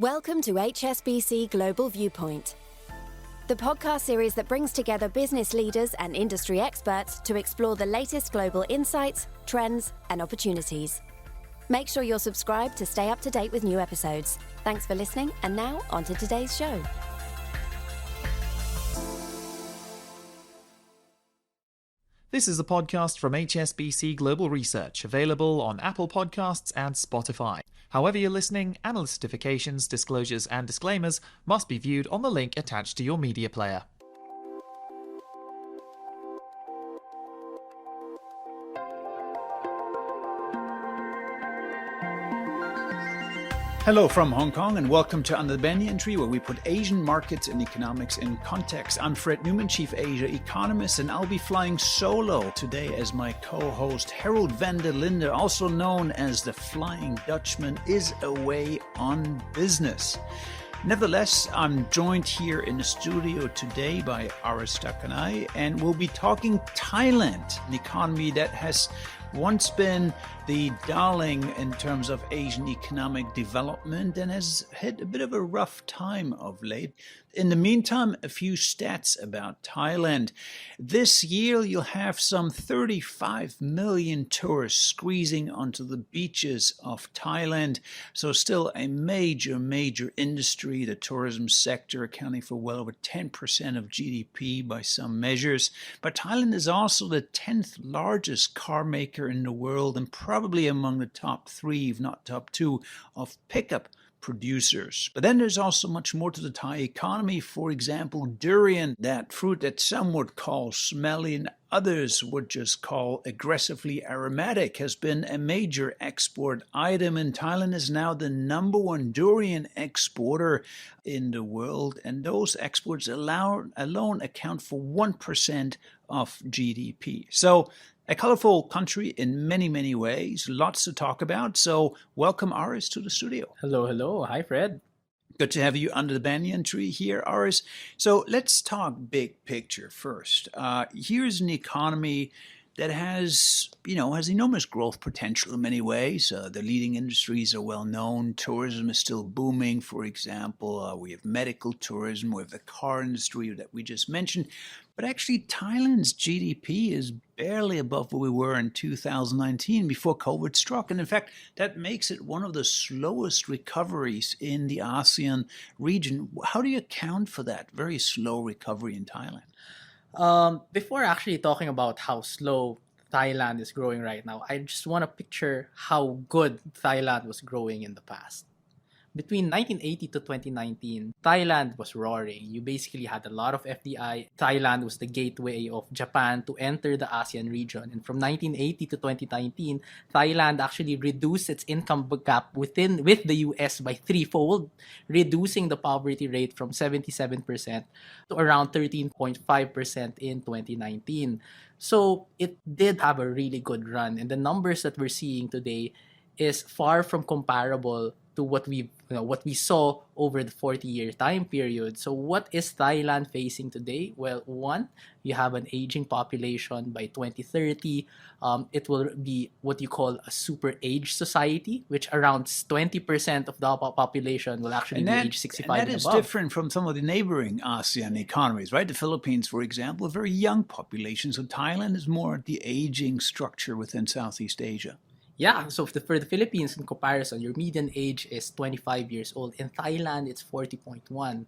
Welcome to HSBC Global Viewpoint, the podcast series that brings together business leaders and industry experts to explore the latest global insights, trends, and opportunities. Make sure you're subscribed to stay up to date with new episodes. Thanks for listening, and now on to today's show. This is a podcast from HSBC Global Research, available on Apple Podcasts and Spotify. However you're listening, analyst certifications, disclosures, and disclaimers must be viewed on the link attached to your media player. Hello from Hong Kong and welcome to Under the Banyan Tree, where we put Asian markets and economics in context. I'm Fred Newman, Chief Asia Economist, and I'll be flying solo today as my co-host Harold van der Linde, also known as the Flying Dutchman, is away on business. Nevertheless, I'm joined here in the studio today by Aris Takanai, and we'll be talking Thailand, an economy that has once been the darling in terms of Asian economic development and has had a bit of a rough time of late. In the meantime, a few stats about Thailand. This year, you'll have some 35 million tourists squeezing onto the beaches of Thailand. So still a major industry, the tourism sector accounting for well over 10% of GDP by some measures. But Thailand is also the 10th largest car maker in the world and probably among the top 3, if not top 2, of pickup producers. But then there's also much more to the Thai economy. For example, durian, that fruit that some would call smelly and others would just call aggressively aromatic, has been a major export item, and Thailand is now the #1 durian exporter in the world, and those exports alone account for 1% of GDP. So a colorful country in many ways, lots to talk about. So welcome, Aris, to the studio. Hello. Hi, Fred. Good to have you under the banyan tree here, Aris. So let's talk big picture first. Here's an economy that has enormous growth potential in many ways. The leading industries are well known. Tourism is still booming, for example. We have medical tourism, we have the car industry that we just mentioned. But actually, Thailand's GDP is barely above where we were in 2019 before COVID struck. And in fact, that makes it one of the slowest recoveries in the ASEAN region. How do you account for that very slow recovery in Thailand? Before actually talking about how slow Thailand is growing right now, I just want to picture how good Thailand was growing in the past. Between 1980 to 2019, Thailand was roaring. You basically had a lot of FDI. Thailand was the gateway of Japan to enter the ASEAN region. And from 1980 to 2019, Thailand actually reduced its income gap with the US by threefold, reducing the poverty rate from 77% to around 13.5% in 2019. So it did have a really good run. And the numbers that we're seeing today is far from comparable to what we saw over the 40-year time period. So what is Thailand facing today? Well, one, you have an aging population. By 2030. It will be what you call a super age society, which around 20% of the population will actually be age 65 and above. And that is different from some of the neighboring ASEAN economies, right? The Philippines, for example, a very young population. So Thailand is more the aging structure within Southeast Asia. Yeah, so for the Philippines, in comparison, your median age is 25 years old. In Thailand, it's 40.1.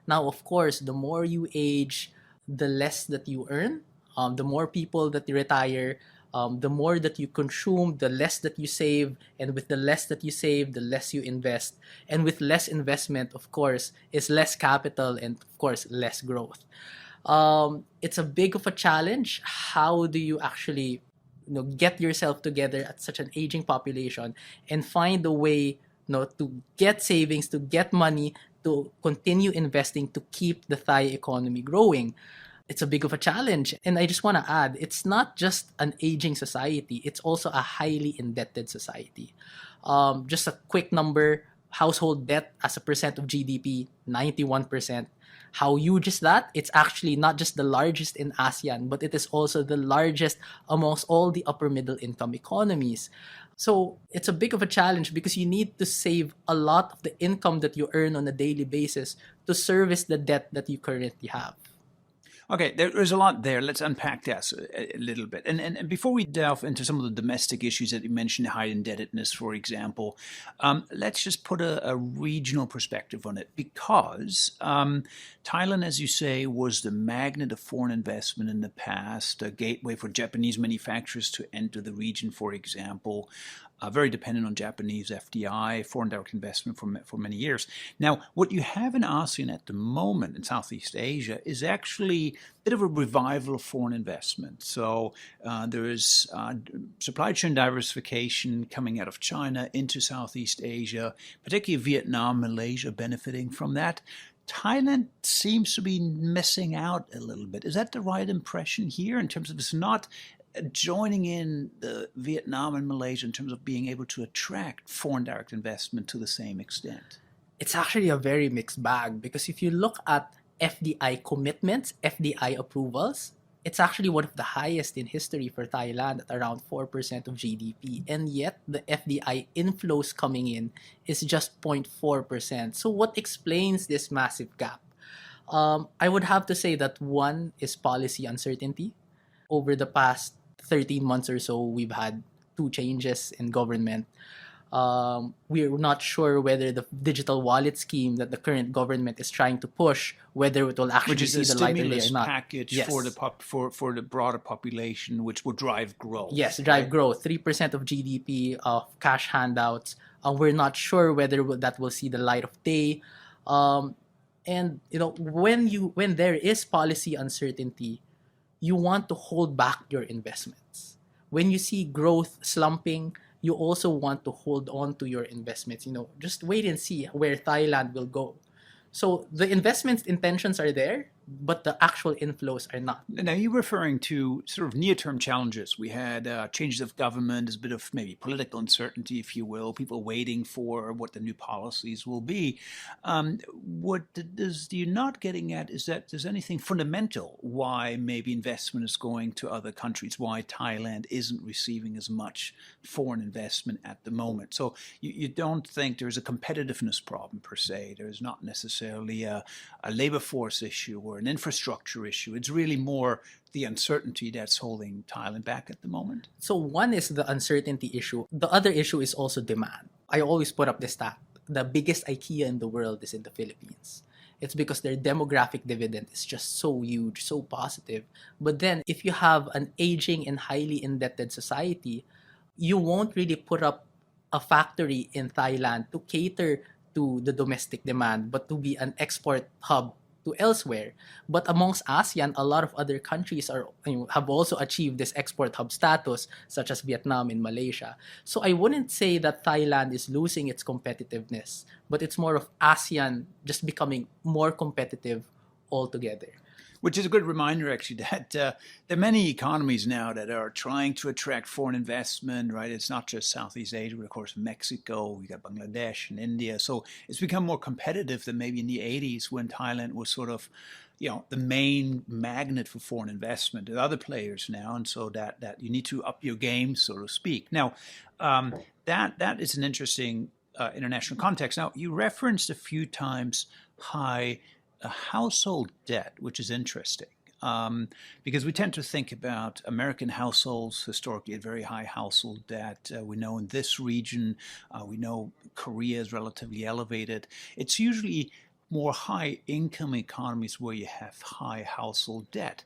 Now, of course, the more you age, the less that you earn. The more people that you retire, the more that you consume, the less that you save. And with the less that you save, the less you invest. And with less investment, of course, is less capital and, of course, less growth. It's a big of a challenge. How do you actually get yourself together at such an aging population and find a way to get savings, to get money, to continue investing, to keep the Thai economy growing? It's a big of a challenge. And I just want to add, it's not just an aging society, it's also a highly indebted society. Just a quick number, household debt as a percent of GDP, 91%. How huge is that? It's actually not just the largest in ASEAN, but it is also the largest amongst all the upper middle income economies. So it's a big of a challenge because you need to save a lot of the income that you earn on a daily basis to service the debt that you currently have. Okay, there's a lot there. Let's unpack that a little bit. And before we delve into some of the domestic issues that you mentioned, high indebtedness, for example, let's just put a regional perspective on it. Because Thailand, as you say, was the magnet of foreign investment in the past, a gateway for Japanese manufacturers to enter the region, for example. Very dependent on Japanese FDI, foreign direct investment for many years. Now, what you have in ASEAN at the moment in Southeast Asia is actually a bit of a revival of foreign investment. So there is supply chain diversification coming out of China into Southeast Asia, particularly Vietnam, Malaysia benefiting from that. Thailand seems to be missing out a little bit. Is that the right impression here in terms of it's not joining in the Vietnam and Malaysia in terms of being able to attract foreign direct investment to the same extent? It's actually a very mixed bag because if you look at FDI commitments, FDI approvals, it's actually one of the highest in history for Thailand at around 4% of GDP. And yet the FDI inflows coming in is just 0.4%. So what explains this massive gap? I would have to say that one is policy uncertainty. Over the past 13 months or so, we've had 2 changes in government. We're not sure whether the digital wallet scheme that the current government is trying to push, whether it will actually see the light of day or not. Package for the broader population, which will drive growth. Yes, drive growth. 3% of GDP of cash handouts. We're not sure whether that will see the light of day. And when there is policy uncertainty, you want to hold back your investments. When you see growth slumping, you also want to hold on to your investments. Just wait and see where Thailand will go. So the investment intentions are there, but the actual inflows are not. Now, you're referring to sort of near-term challenges. We had changes of government, there's a bit of maybe political uncertainty, if you will, people waiting for what the new policies will be. What you're not getting at is that there's anything fundamental why maybe investment is going to other countries, why Thailand isn't receiving as much foreign investment at the moment. So you don't think there's a competitiveness problem per se. There's not necessarily a labor force issue or an infrastructure issue. It's really more the uncertainty that's holding Thailand back at the moment. So one is the uncertainty issue. The other issue is also demand. I always put up this stat. The biggest IKEA in the world is in the Philippines. It's because their demographic dividend is just so huge, so positive. But then if you have an aging and highly indebted society, you won't really put up a factory in Thailand to cater to the domestic demand, but to be an export hub to elsewhere. But amongst ASEAN, a lot of other countries have also achieved this export hub status, such as Vietnam and Malaysia. So I wouldn't say that Thailand is losing its competitiveness, but it's more of ASEAN just becoming more competitive altogether. Which is a good reminder, actually, that there are many economies now that are trying to attract foreign investment, right? It's not just Southeast Asia, but of course, Mexico, we got Bangladesh and India. So it's become more competitive than maybe in the 80s when Thailand was sort of, the main magnet for foreign investment. There are other players now, and so that you need to up your game, so to speak. Now, that is an interesting international context. Now, you referenced a few times high household debt, which is interesting because we tend to think about American households historically at very high household debt. We know in this region, we know Korea is relatively elevated. It's usually more high income economies where you have high household debt.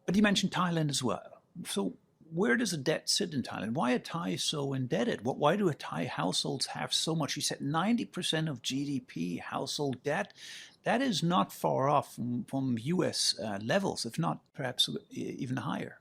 But you mentioned Thailand as well. So where does the debt sit in Thailand? Why are Thais so indebted? Why do Thai households have so much? You said 90% of GDP household debt. That is not far off from U.S. levels, if not perhaps even higher.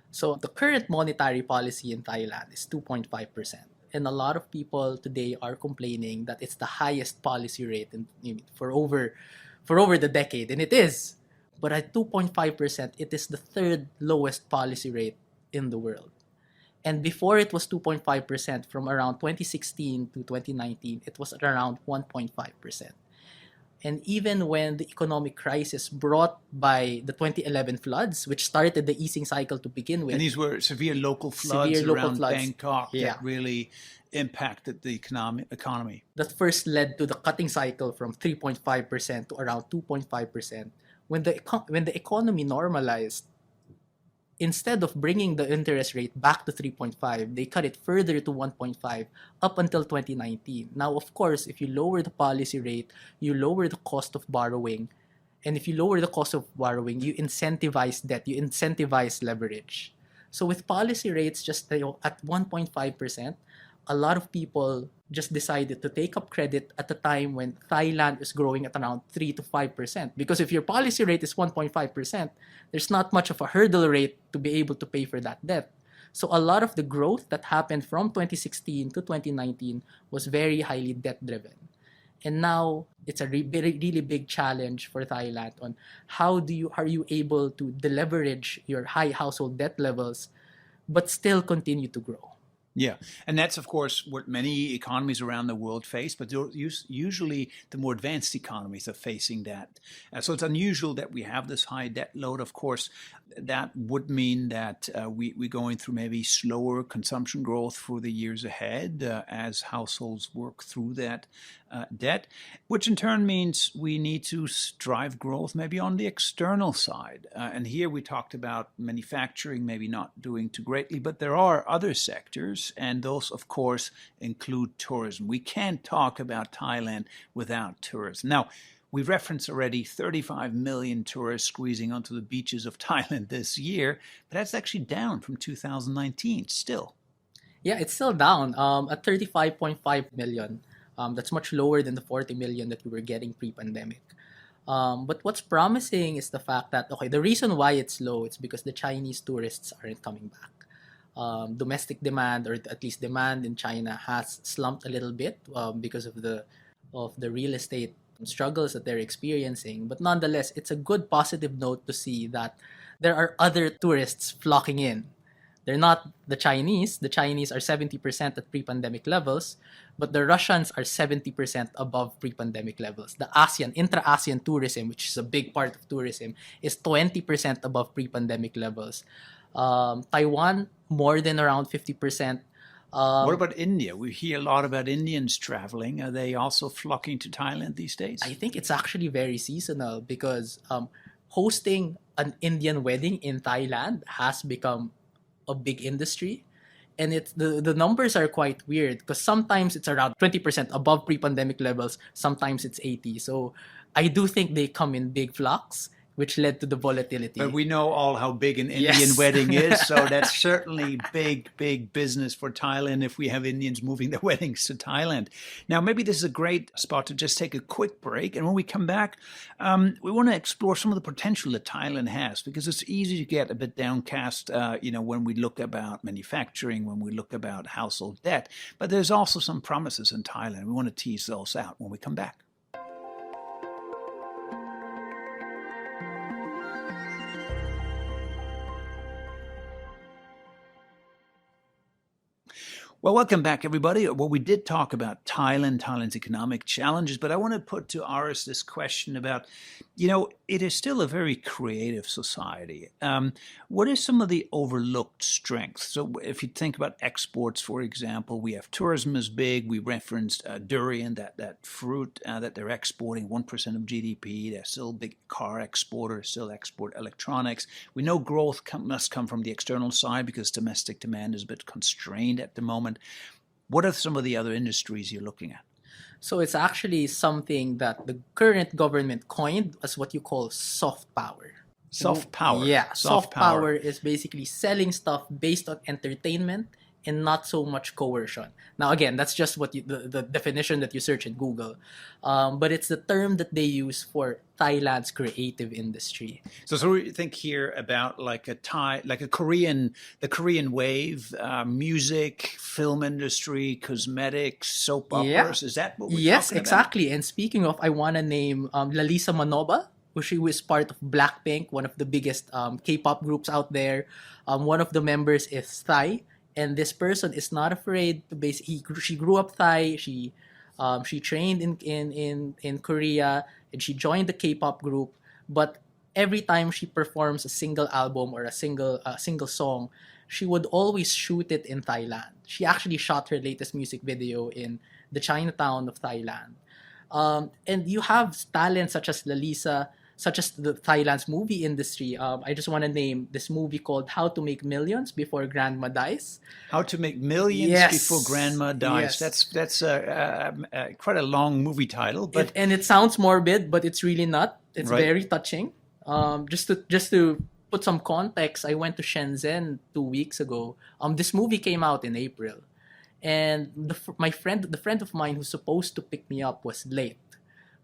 So the current monetary policy in Thailand is 2.5%. And a lot of people today are complaining that it's the highest policy rate for over the decade. And it is. But at 2.5%, it is the third lowest policy rate in the world. And before it was 2.5%, from around 2016 to 2019, it was at around 1.5%. And even when the economic crisis brought by the 2011 floods, which started the easing cycle to begin with. And these were severe local floods around Bangkok that really impacted the economy. That first led to the cutting cycle from 3.5% to around 2.5%. When the economy normalized, instead of bringing the interest rate back to 3.5, they cut it further to 1.5 up until 2019. Now, of course, if you lower the policy rate, you lower the cost of borrowing. And if you lower the cost of borrowing, you incentivize debt, you incentivize leverage. So with policy rates just at 1.5%, a lot of people just decided to take up credit at a time when Thailand is growing at around 3 to 5%. Because if your policy rate is 1.5%, there's not much of a hurdle rate to be able to pay for that debt. So a lot of the growth that happened from 2016 to 2019 was very highly debt-driven. And now it's a really big challenge for Thailand on how are you able to deleverage your high household debt levels but still continue to grow. Yeah, and that's, of course, what many economies around the world face, but usually the more advanced economies are facing that. So it's unusual that we have this high debt load. Of course, that would mean that we're going through maybe slower consumption growth for the years ahead as households work through that debt, which in turn means we need to drive growth maybe on the external side. And here we talked about manufacturing maybe not doing too greatly, but there are other sectors, and those, of course, include tourism. We can't talk about Thailand without tourism. Now, we've referenced already 35 million tourists squeezing onto the beaches of Thailand this year, but that's actually down from 2019 still. Yeah, it's still down at 35.5 million. That's much lower than the 40 million that we were getting pre-pandemic. But what's promising is the fact that, the reason why it's low is because the Chinese tourists aren't coming back. Domestic demand, or at least demand in China, has slumped a little bit because of the real estate struggles that they're experiencing. But nonetheless, it's a good positive note to see that there are other tourists flocking in. They're not the Chinese. The Chinese are 70% at pre-pandemic levels, but the Russians are 70% above pre-pandemic levels. The intra-ASEAN tourism, which is a big part of tourism, is 20% above pre-pandemic levels. Taiwan, more than around 50%. What about India? We hear a lot about Indians traveling. Are they also flocking to Thailand these days? I think it's actually very seasonal because hosting an Indian wedding in Thailand has become a big industry. And the numbers are quite weird because sometimes it's around 20% above pre-pandemic levels, sometimes it's 80%. So I do think they come in big flocks, which led to the volatility. But we know all how big an Indian wedding is, so that's certainly big business for Thailand if we have Indians moving their weddings to Thailand. Now, maybe this is a great spot to just take a quick break, and when we come back, we want to explore some of the potential that Thailand has, because it's easy to get a bit downcast, when we look about manufacturing, when we look about household debt, but there's also some promises in Thailand. We want to tease those out when we come back. Well, welcome back, everybody. Well, we did talk about Thailand's economic challenges, but I want to put to Aris this question about, it is still a very creative society. What are some of the overlooked strengths? So if you think about exports, for example, we have tourism is big. We referenced durian, that fruit that they're exporting, 1% of GDP. They're still a big car exporter, still export electronics. We know growth must come from the external side because domestic demand is a bit constrained at the moment. What are some of the other industries you're looking at? So it's actually something that the current government coined as what you call soft power. Soft power? Yeah, soft power is basically selling stuff based on entertainment and not so much coercion. Now, again, that's just what the definition that you search in Google. But it's the term that they use for Thailand's creative industry. So we think here about the Korean wave, music, film industry, cosmetics, soap operas. Yeah. Is that what we're talking about? Yes, exactly. And speaking of, I want to name Lalisa Manoba, who was part of Blackpink, one of the biggest K-pop groups out there. One of the members is Thai. And this person is not afraid to she grew up Thai. She trained in Korea, and she joined the K-pop group. But every time she performs a single album or a single song, she would always shoot it in Thailand. She actually shot her latest music video in the Chinatown of Thailand. And you have talents such as Lalisa, such as the Thailand's movie industry. I just want to name this movie called How to Make Millions Before Grandma Dies. How to Make Millions Yes. Before Grandma Dies. Yes. That's quite a long movie title, but And it sounds morbid, but it's really not. It's Right. very touching. Just to put some context, I went to Shenzhen 2 weeks ago. This movie came out in April, and the friend of mine who's supposed to pick me up was late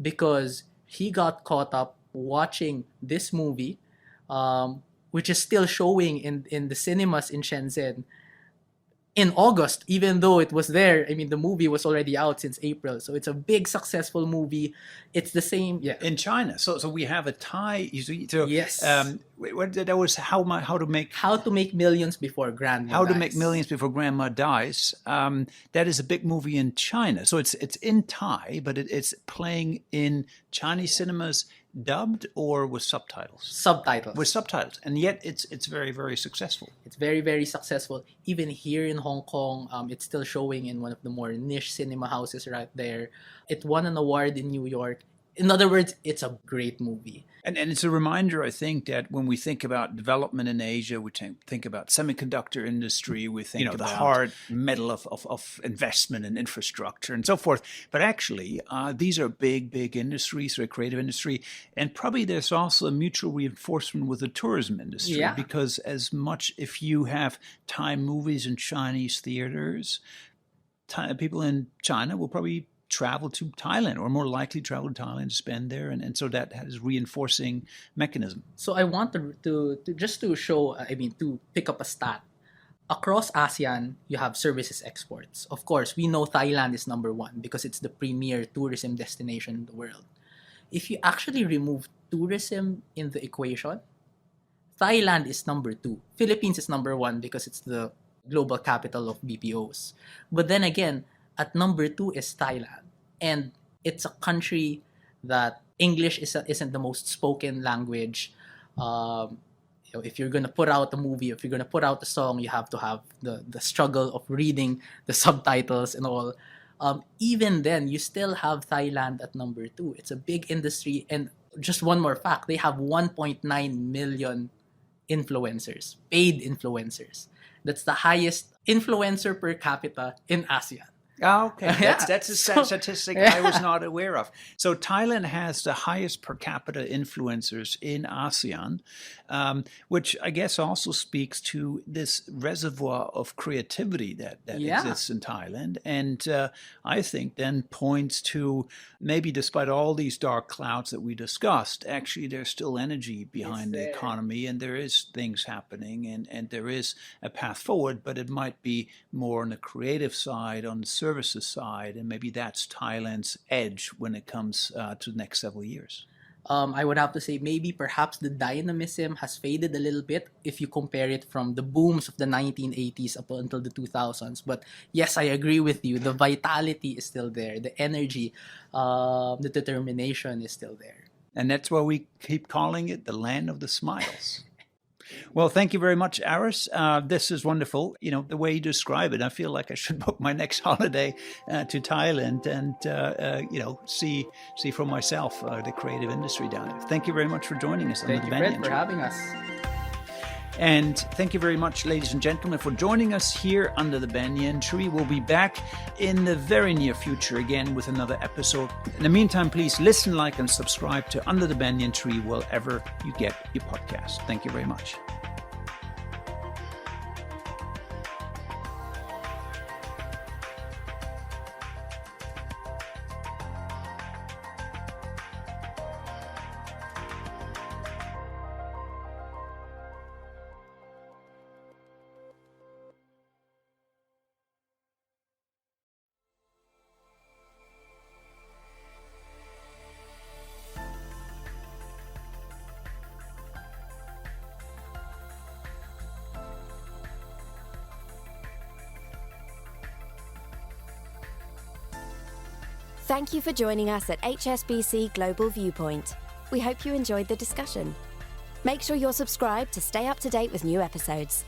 because he got caught up watching this movie, which is still showing in the cinemas in Shenzhen in August, even though it was there. I mean, the movie was already out since April, so it's a big successful movie. It's the same, yeah. in China. So we have a Thai. So, Yes. That was how to make How to Make Millions Before Grandma How to Dies. Make Millions Before Grandma Dies. That is a big movie in China. So it's in Thai, but it's playing in Chinese cinemas, dubbed or with subtitles. Subtitles. With subtitles, and yet it's very, very successful. It's very, very successful. Even here in Hong Kong, it's still showing in one of the more niche cinema houses right there. It won an award in New York. In other words, it's a great movie. And it's a reminder, I think, that when we think about development in Asia, we think about semiconductor industry, we think about the hard metal of investment and infrastructure and so forth. But actually, these are big industries, they're a creative industry. And probably there's also a mutual reinforcement with the tourism industry. Yeah. Because as much, if you have Thai movies in Chinese theaters, people in China will probably travel to Thailand, or more likely travel to Thailand to spend there, and so that has reinforcing mechanism. So I want to just to show, to pick up a stat. Across ASEAN, you have services exports. Of course, we know Thailand is number one because it's the premier tourism destination in the world. If you actually remove tourism in the equation, Thailand is number two. Philippines is number one because it's the global capital of BPOs. But then again, at number two is Thailand. And it's a country that English isn't the most spoken language. If you're going to put out a movie, if you're going to put out a song, you have to have the struggle of reading the subtitles and all. Even then, you still have Thailand at number two. It's a big industry. And just one more fact, they have 1.9 million influencers, paid influencers. That's the highest influencer per capita in ASEAN. Oh, okay. Yeah. That's a statistic I was not aware of. So Thailand has the highest per capita influencers in ASEAN, which I guess also speaks to this reservoir of creativity that exists in Thailand. And I think then points to maybe despite all these dark clouds that we discussed, actually there's still energy behind the economy, and there is things happening, and there is a path forward, but it might be more on the creative side, on the services side, and maybe that's Thailand's edge when it comes to the next several years. I would have to say maybe perhaps the dynamism has faded a little bit if you compare it from the booms of the 1980s up until the 2000s. But yes, I agree with you. The vitality is still there. The energy, the determination is still there. And that's why we keep calling it the land of the smiles. Well, thank you very much, Aris. This is wonderful. You know, the way you describe it, I feel like I should book my next holiday to Thailand and, see for myself the creative industry down there. Thank you very much for joining us. Thank you, Fred, for having us. And thank you very much, ladies and gentlemen, for joining us here under the Banyan Tree. We'll be back in the very near future again with another episode. In the meantime, please listen, like, and subscribe to Under the Banyan Tree wherever you get your podcast. Thank you very much. Thank you for joining us at HSBC Global Viewpoint. We hope you enjoyed the discussion. Make sure you're subscribed to stay up to date with new episodes.